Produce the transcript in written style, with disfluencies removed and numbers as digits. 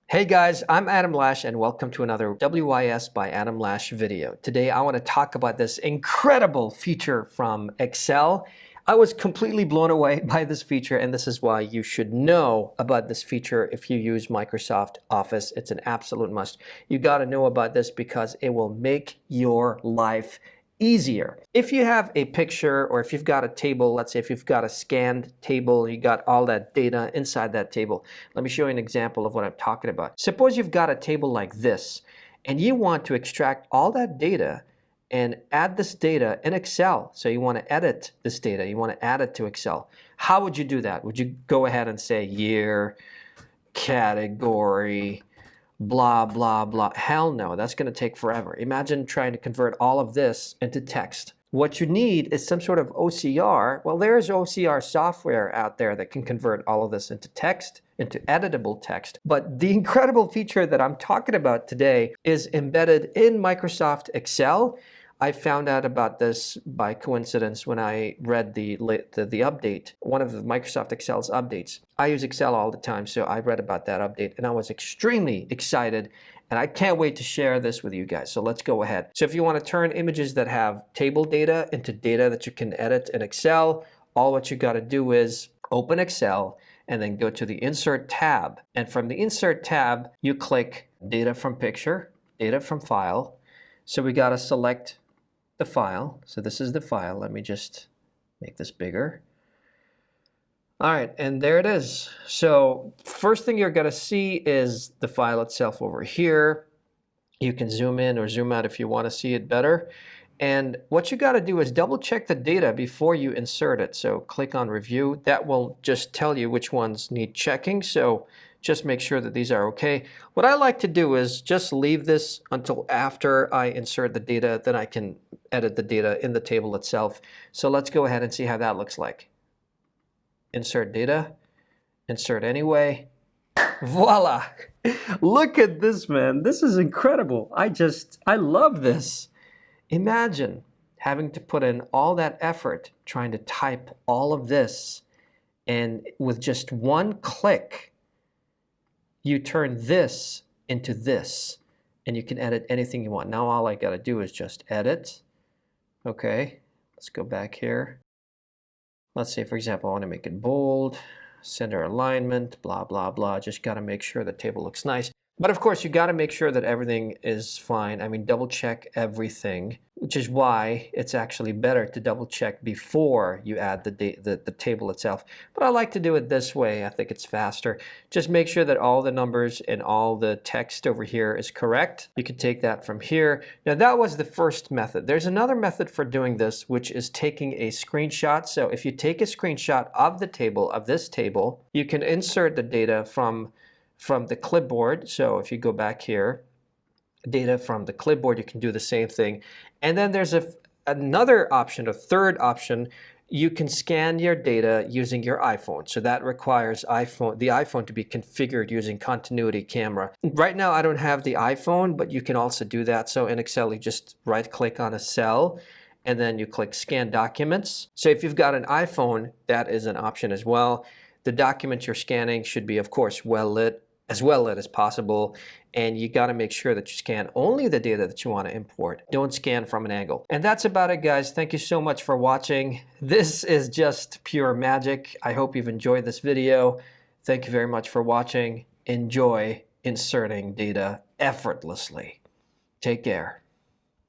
Hey guys, I'm Adam Lash and welcome to another WIS by Adam Lash video. Today I want to talk about this incredible feature from Excel. I was completely blown away by this feature, and this is why you should know about this feature if you use Microsoft Office. It's an absolute must. You got to know about this because it will make your life easier. If you have a picture or if you've got a table, let's say if you've got a scanned table, you got all that data inside that table. Let me show you an example of what I'm talking about. Suppose you've got a table like this and you want to extract all that data and add this data in Excel. So you want to edit this data, you want to add it to Excel. How would you do that? Would you go ahead and say year, category, blah, blah, blah? Hell no, that's going to take forever. Imagine trying to convert all of this into text. What you need is some sort of OCR. Well, there's OCR software out there that can convert all of this into text, into editable text. But the incredible feature that I'm talking about today is embedded in Microsoft Excel. I found out about this by coincidence when I read the update, one of the Microsoft Excel's updates. I use Excel all the time, so I read about that update and I was extremely excited, and I can't wait to share this with you guys. So let's go ahead. So if you want to turn images that have table data into data that you can edit in Excel, all what you got to do is open Excel and then go to the Insert tab. And from the Insert tab, you click Data from Picture, Data from File. So we got to select the file. So this is the file. Let me just make this bigger. All right, and there it is. So first thing you're going to see is the file itself over here. You can zoom in or zoom out if you want to see it better. And what you got to do is double check the data before you insert it. So click on Review. That will just tell you which ones need checking. So just make sure that these are okay. What I like to do is just leave this until after I insert the data, then I can edit the data in the table itself. So let's go ahead and see how that looks like. Insert data, insert anyway. Voila! Look at this, man. This is incredible. I love this. Imagine having to put in all that effort trying to type all of this, and with just one click, you turn this into this, and you can edit anything you want. Now all I gotta do is just edit. Okay, let's go back here. Let's say, for example, I want to make it bold, center alignment, blah, blah, blah. Just got to make sure the table looks nice. But of course, you got to make sure that everything is fine. I mean, double check everything, which is why it's actually better to double check before you add the table itself. But I like to do it this way. I think it's faster. Just make sure that all the numbers and all the text over here is correct. You can take that from here. Now, that was the first method. There's another method for doing this, which is taking a screenshot. So if you take a screenshot of the table, of this table, you can insert the data from the clipboard. So if you go back here, data from the clipboard, you can do the same thing. And then there's another option, a third option. You can scan your data using your iPhone. So that requires the iPhone to be configured using continuity camera. Right now I don't have the iPhone, but you can also do that. So in Excel, you just right click on a cell and then you click Scan Documents. So if you've got an iPhone, that is an option as well. The document you're scanning should be, of course, as well lit as possible, and you got to make sure that you scan only the data that you want to import. Don't scan from an angle. And that's about it, guys. Thank you so much for watching. This is just pure magic. I hope you've enjoyed this video. Thank you very much for watching. Enjoy inserting data effortlessly. Take care.